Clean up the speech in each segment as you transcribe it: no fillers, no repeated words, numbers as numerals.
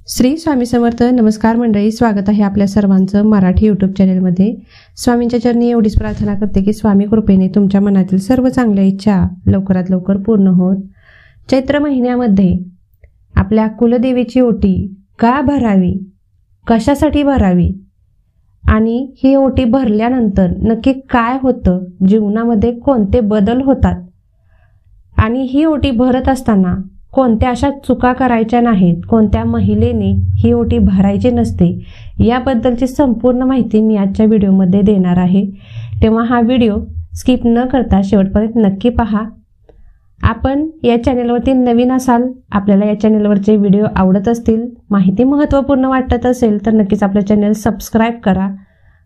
श्री स्वामी समर्थ. नमस्कार मंडळी, स्वागत आहे आपल्या सर्वांचं मराठी यूट्यूब चॅनलमध्ये. स्वामींच्या चरणी एवढीच प्रार्थना करते की स्वामी कृपेने तुमच्या मनातील सर्व चांगल्या इच्छा लवकरात लवकर पूर्ण होत. चैत्र महिन्यामध्ये आपल्या कुलदेवीची ओटी का भरावी, कशासाठी भरावी आणि ही ओटी भरल्यानंतर नक्की काय होतं, जीवनामध्ये कोणते बदल होतात आणि ही ओटी भरत असताना कोणत्या अशा चुका करायच्या नाहीत, कोणत्या महिलेने ही ओटी भरायची नसते, याबद्दलची संपूर्ण माहिती मी आजच्या व्हिडिओमध्ये देणार आहे. तेव्हा हा व्हिडिओ स्किप न करता शेवटपर्यंत नक्की पहा. आपण या चॅनलवरती नवीन असाल, आपल्याला या चॅनलवरचे व्हिडिओ आवडत असतील, माहिती महत्त्वपूर्ण वाटत असेल तर नक्कीच आपलं चॅनल सबस्क्राईब करा.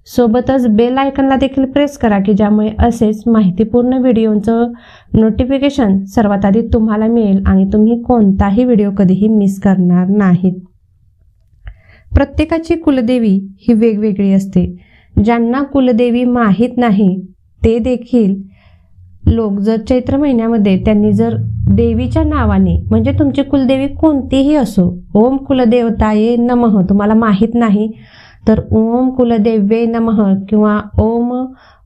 सोबतच बेल आयकॉनला देखील प्रेस करा की ज्यामुळे असेच माहितीपूर्ण व्हिडिओचं नोटिफिकेशन सर्वात आधी तुम्हाला मिळेल आणि तुम्ही कोणताही व्हिडिओ कधीही मिस करणार नाहीत. प्रत्येकाची कुलदेवी ही वेगवेगळी असते. ज्यांना कुलदेवी माहीत नाही ते देखील लोक जर चैत्र महिन्यामध्ये त्यांनी जर देवीच्या नावाने, म्हणजे तुमची कुलदेवी कोणतीही असो, ओम कुलदेवताये नमः तुम्हाला माहीत नाही तर ओम कुलदेवे नमः किंवा ओम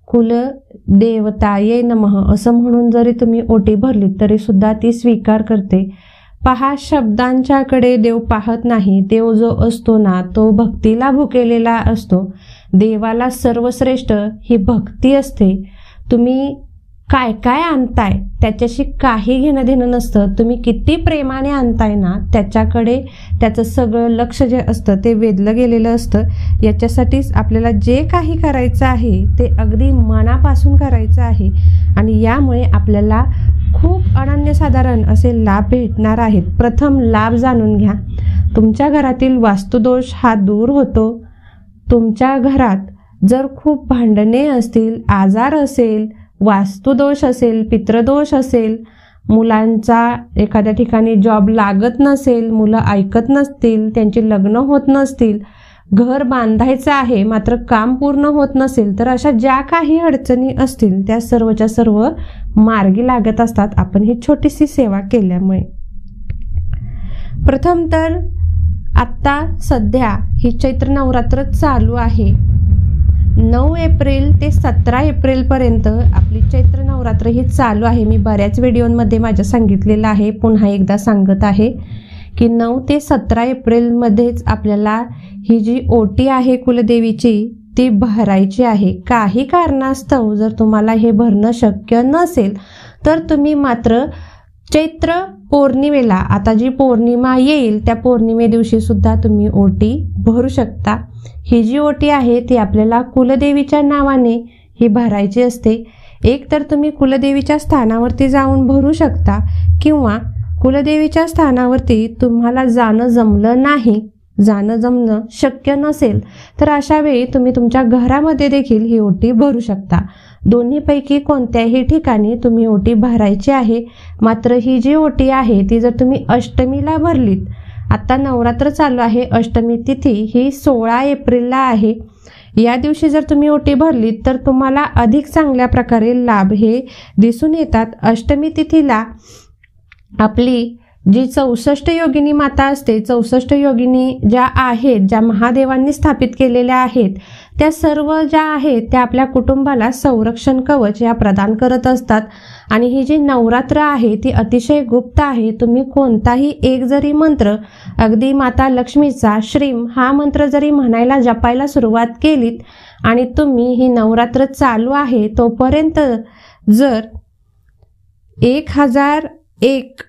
कुलदेवताये नमः असं म्हणून जरी तुम्ही ओटी भरली तरी सुद्धा ती स्वीकार करते. पहा, शब्दांच्याकडे देव पाहत नाही. देव जो असतो ना तो भक्तीला भुकेलेला असतो. देवाला सर्वश्रेष्ठ ही भक्ती असते. तुम्ही काय काय आणताय त्याच्याशी काही घेणं देणं नसतं. तुम्ही किती प्रेमाने आणताय ना त्याच्याकडे त्याचं सगळं लक्ष जे असतं ते वेधलं गेलेलं असतं. याच्यासाठीच आपल्याला जे काही करायचं आहे ते अगदी मनापासून करायचं आहे आणि यामुळे आपल्याला खूप अनन्यसाधारण असे लाभ भेटणार आहेत. प्रथम लाभ जाणून घ्या. तुमच्या घरातील वास्तुदोष हा दूर होतो. तुमच्या घरात जर खूप भांडणे असतील, आजार असेल, वास्तुदोष असेल, पितृदोष असेल, मुलांचा एखाद्या ठिकाणी जॉब लागत नसेल, मुलं ऐकत नसतील, त्यांची लग्न होत नसतील, घर बांधायचं आहे मात्र काम पूर्ण होत नसेल, तर अशा ज्या काही अडचणी असतील त्या सर्वच्या सर्व मार्गी लागत असतात आपण ही छोटीशी सेवा केल्यामुळे. प्रथम तर आत्ता सध्या ही चैत्र नवरात्र चालू आहे. 9 एप्रिल ते 17 एप्रिलपर्यंत आपली चैत्र नवरात्र ही चालू आहे. मी बऱ्याच व्हिडिओमध्ये माझ्या सांगितलेलं आहे, पुन्हा एकदा सांगत आहे की 9 ते 17 एप्रिलमध्येच आपल्याला ही जी ओटी आहे कुलदेवीची ती भरायची आहे. काही कारणास्तव जर तुम्हाला हे भरणं शक्य नसेल तर तुम्ही मात्र चैत्र पौर्णिमेला, आता जी पौर्णिमा येईल त्या पौर्णिमे दिवशी सुद्धा तुम्ही ओटी भरू शकता. ही जी ओटी आहे ती आपल्याला कुलदेवीच्या नावाने ही भरायची असते. एक तर तुम्ही कुलदेवीच्या स्थानावरती जाऊन भरू शकता किंवा कुलदेवीच्या स्थानावरती तुम्हाला जाणं जमणं शक्य नसेल तर अशा वेळी तुम्ही तुमच्या घरामध्ये देखील ही ओटी भरू शकता. दोन्हीपैकी कोणत्याही ठिकाणी तुम्ही ओटी भरायची आहे. मात्र ही जी ओटी आहे ती जर तुम्ही अष्टमीला भरलीत, आता नवरात्र चालू आहे, अष्टमी तिथी ही 16 एप्रिलला आहे, या दिवशी जर तुम्ही ओटी भरलीत तर तुम्हाला अधिक चांगल्या प्रकारे लाभ हे दिसून येतात. अष्टमी तिथीला आपली जी 64 योगिनी माता असते, 64 योगिनी ज्या आहेत, ज्या महादेवांनी स्थापित केलेल्या आहेत, त्या सर्व ज्या आहेत त्या आपल्या कुटुंबाला संरक्षण कवच या प्रदान करत असतात. आणि ही जी नवरात्र आहे ती अतिशय गुप्त आहे. तुम्ही कोणताही एक जरी मंत्र, अगदी माता लक्ष्मीचा श्रीम हा मंत्र जरी म्हणायला, जपायला सुरुवात केलीत आणि तुम्ही ही नवरात्र चालू आहे तोपर्यंत जर 1001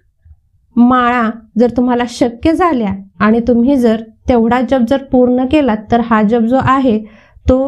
माळा जर तुम्हाला शक्य झाल्या आणि तुम्ही जर तेवढा जप जर पूर्ण केलात तर हा जप जो आहे तो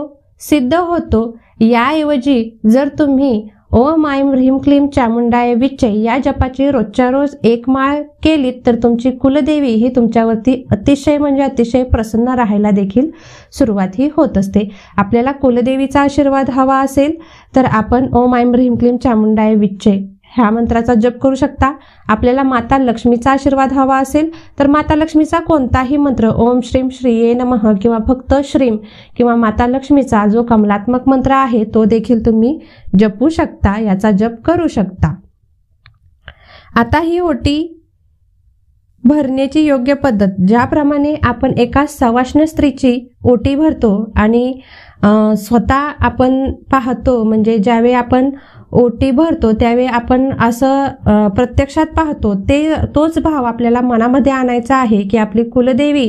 सिद्ध होतो. याऐवजी जर तुम्ही ओम ऐं ह्रीं क्लीं चामुंडाय विच्चे या जपाची रोजच्या रोज 1 माळ केलीत तर तुमची कुलदेवी ही तुमच्यावरती अतिशय म्हणजे अतिशय प्रसन्न राहायला देखील सुरुवात ही होत असते. आपल्याला कुलदेवीचा आशीर्वाद हवा असेल तर आपण ओम ऐं ह्रीं क्लीं चामुंडाय विच्चे ह्या मंत्राचा जप करू शकता. आपल्याला माता लक्ष्मीचा आशीर्वाद हवा असेल तर माता लक्ष्मीचा कोणताही मंत्र, ओम श्रीम श्रीये नमः किंवा फक्त श्रीम किंवा माता लक्ष्मीचा जो कमलात्मक मंत्र आहे तो देखील तुम्ही जपू शकता, याचा जप करू शकता. आता ही ओटी भरण्याची योग्य पद्धत, ज्याप्रमाणे आपण एका सवाष्ण स्त्रीची ओटी भरतो आणि स्वतः आपण पाहतो, म्हणजे ज्यावेळी आपण ओटी भरतो त्यावेळी आपण असं प्रत्यक्षात पाहतो, तोच भाव आपल्याला मनामध्ये आणायचा आहे की आपली कुलदेवी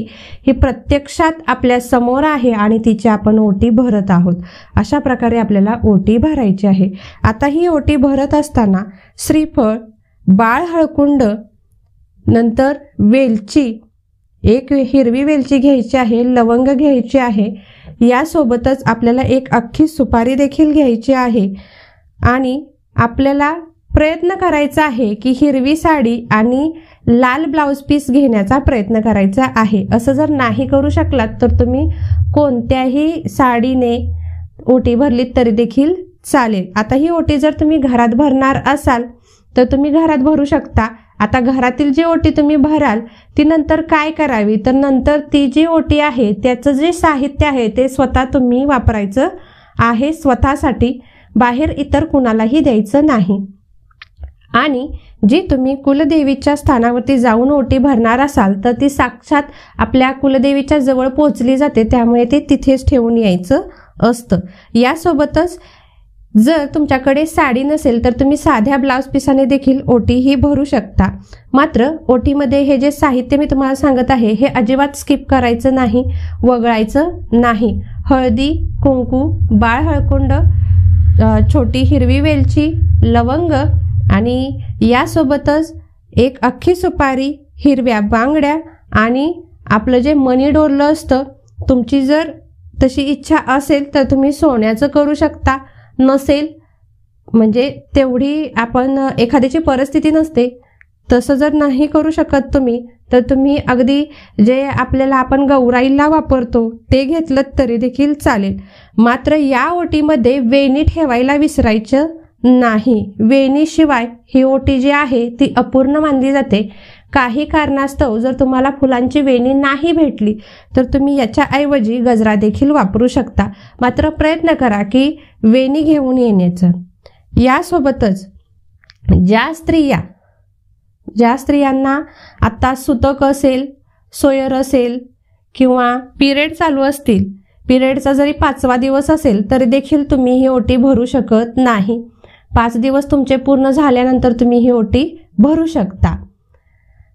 ही प्रत्यक्षात आपल्या समोर आहे आणि तिची आपण ओटी भरत आहोत. अशा प्रकारे आपल्याला ओटी भरायची आहे. आता ही ओटी भरत असताना श्रीफळ, बाळ हळकुंड, नंतर वेलची, एक हिरवी वेलची घ्यायची आहे, लवंग घ्यायची आहे, यासोबतच आपल्याला एक अख्खी सुपारी देखील घ्यायची आहे. आणि आपल्याला प्रयत्न करायचा आहे की हिरवी साडी आणि लाल ब्लाउज पीस घेण्याचा प्रयत्न करायचा आहे. असं जर नाही करू शकलात तर तुम्ही कोणत्याही साडीने ओटी भरलीत तरी देखील चालेल. आता ही ओटी जर तुम्ही घरात भरणार असाल तर तुम्ही घरात भरू शकता. आता घरातील जी ओटी तुम्ही भराल ती नंतर काय करावी, तर नंतर ती जी ओटी आहे त्याचं जे साहित्य आहे ते स्वतः तुम्ही वापरायचं आहे स्वतःसाठी, बाहेर इतर कुणालाही द्यायचं नाही. आणि जी तुम्ही कुलदेवीच्या स्थानावरती जाऊन ओटी भरणार असाल तर ती साक्षात आपल्या कुलदेवीच्या जवळ पोहोचली जाते, त्यामुळे ते तिथेच ठेवून यायचं असतं. यासोबतच जर तुमच्याकडे साडी नसेल तर तुम्ही साध्या ब्लाउज पिसाने देखील ओटी ही भरू शकता. मात्र ओटीमध्ये हे जे साहित्य मी तुम्हाला सांगत आहे हे अजिबात स्किप करायचं नाही, वगळायचं नाही. हळदी, कुंकू, बाळ हळकुंड, छोटी हिरवी वेलची, लवंग आणि यासोबतच एक अख्खी सुपारी, हिरव्या बांगड्या आणि आपलं जे मनी डोरलं असतं. तुमची जर तशी इच्छा असेल तर तुम्ही सोन्याचं करू शकता, नसेल म्हणजे तेवढी आपण एखाद्याची परिस्थिती नसते तसं जर नाही करू शकत तुम्ही तर तुम्ही अगदी जे आपल्याला आपण गौराईला वापरतो ते घेतलं तरी देखील चालेल. मात्र या ओटीमध्ये वेणी ठेवायला विसरायचं नाही. वेणीशिवाय ही ओटी जी आहे ती अपूर्ण मानली जाते. काही कारणास्तव जर तुम्हाला फुलांची वेणी नाही भेटली तर तुम्ही याच्याऐवजी गजरा देखील वापरू शकता. मात्र प्रयत्न करा की वेणी घेऊन येण्याचं. यासोबतच ज्या स्त्रियांना आता सुतक असेल, सोयर असेल किंवा पिरियड चालू असतील, पिरियडचा जरी 5वा दिवस असेल तरी देखील तुम्ही ही ओटी भरू शकत नाही. 5 दिवस तुमचे पूर्ण झाल्यानंतर तुम्ही ही ओटी भरू शकता.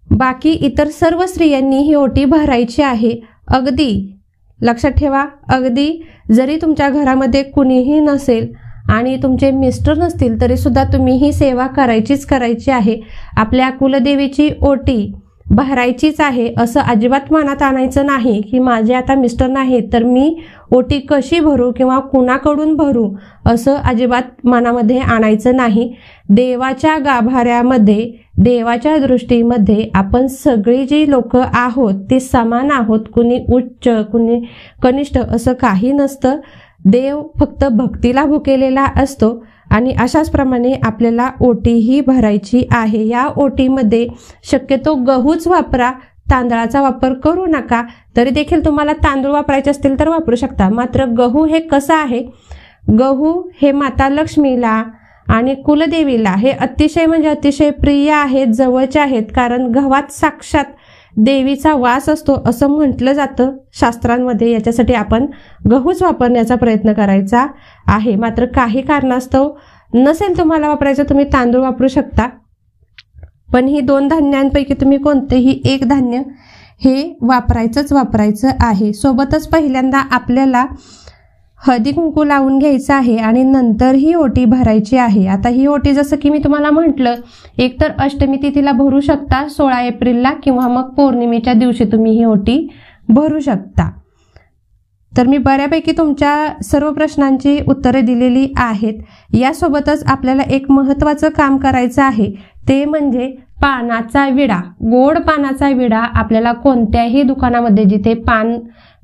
बाकी इतर सर्व स्त्रियांनी ही ओटी भरायची आहे. अगदी लक्षात ठेवा, अगदी जरी तुमच्या घरामध्ये कुणीही नसेल आणि तुमचे मिस्टर नसतील तरी सुद्धा तुम्ही ही सेवा करायची आहे. आपल्या कुलदेवीची ओटी भरायचीच आहे असं अजिबात मनात आणायचं नाही की माझे आता मिस्टर नाहीत तर मी ओटी कशी भरू किंवा कुणाकडून भरू, असं अजिबात मनामध्ये आणायचं नाही. देवाच्या गाभाऱ्यामध्ये, देवाच्या दृष्टीमध्ये आपण सगळी जी लोक आहोत ती समान आहोत. कुणी उच्च, कुणी कनिष्ठ असं काही नसतं. देव फक्त भक्तीला भुकेलेला असतो आणि अशाच प्रमाणे आपल्याला ओटी ही भरायची आहे. या ओटीमध्ये शक्यतो गहूच वापरा, तांदळाचा वापर करू नका. तरी देखील तुम्हाला तांदूळ वापरायचे असतील तर वापरू शकता. मात्र गहू हे कसं आहे, गहू हे माता लक्ष्मीला आणि कुलदेवीला हे अतिशय म्हणजे अतिशय प्रिय आहेत, जवळचे आहेत. कारण गव्हात साक्षात देवीचा वास असतो असं म्हटलं जातं शास्त्रांमध्ये. याच्यासाठी आपण गहूच वापरण्याचा प्रयत्न करायचा आहे. मात्र काही कारणास्तव नसेल तुम्हाला वापरायचं तुम्ही तांदूळ वापरू शकता. पण ही 2 धान्यांपैकी तुम्ही कोणतेही एक धान्य हे वापरायचं आहे. सोबतच पहिल्यांदा आपल्याला हळदी कुंकू लावून घ्यायचं आहे आणि नंतर ही ओटी भरायची आहे. आता ही ओटी जसं की मी तुम्हाला म्हटलं, एकतर अष्टमी तिथीला भरू शकता 16 एप्रिलला किंवा मग पौर्णिमेच्या दिवशी तुम्ही ही ओटी भरू शकता. तर मी बऱ्यापैकी तुमच्या सर्व प्रश्नांची उत्तरे दिलेली आहेत. यासोबतच आपल्याला एक महत्त्वाचं काम करायचं आहे, ते म्हणजे पानाचा विडा. गोड पानाचा विडा आपल्याला कोणत्याही दुकानामध्ये जिथे पान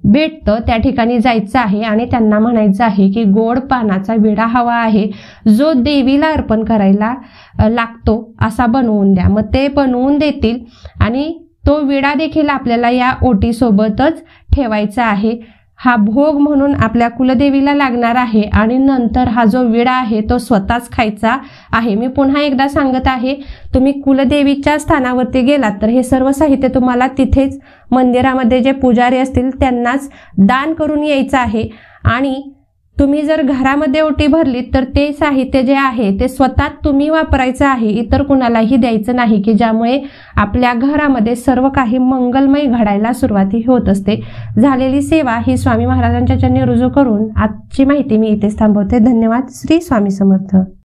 भेटतं त्या ठिकाणी जायचं आहे आणि त्यांना म्हणायचं आहे की गोड पानाचा विडा हवा आहे, जो देवीला अर्पण करायला लागतो असा बनवून द्या. मग ते बनवून देतील आणि तो विडा देखील आपल्याला या ओटीसोबतच ठेवायचा आहे. हा भोग म्हणून आपल्या कुलदेवीला लागणार आहे आणि नंतर हा जो विडा आहे तो स्वतःच खायचा आहे। मी पुन्हा एकदा सांगत आहे, तुम्ही कुलदेवीच्या स्थानावरती गेलात तर हे सर्व साहित्य तुम्हाला तिथेच मंदिरामध्ये जे पुजारी असतील त्यांनाच दान करून यायचं आहे। आणि तुम्ही जर घरामध्ये ओटी भरलीत तर ते साहित्य जे आहे ते स्वतः तुम्ही वापरायचं आहे, इतर कुणालाही द्यायचं नाही, की ज्यामुळे आपल्या घरामध्ये सर्व काही मंगलमय घडायला सुरुवाती होत असते। झालेली सेवा ही स्वामी महाराजांच्या चरणी रुजू करून आजची माहिती मी इथेच थांबवते। धन्यवाद। श्री स्वामी समर्थ।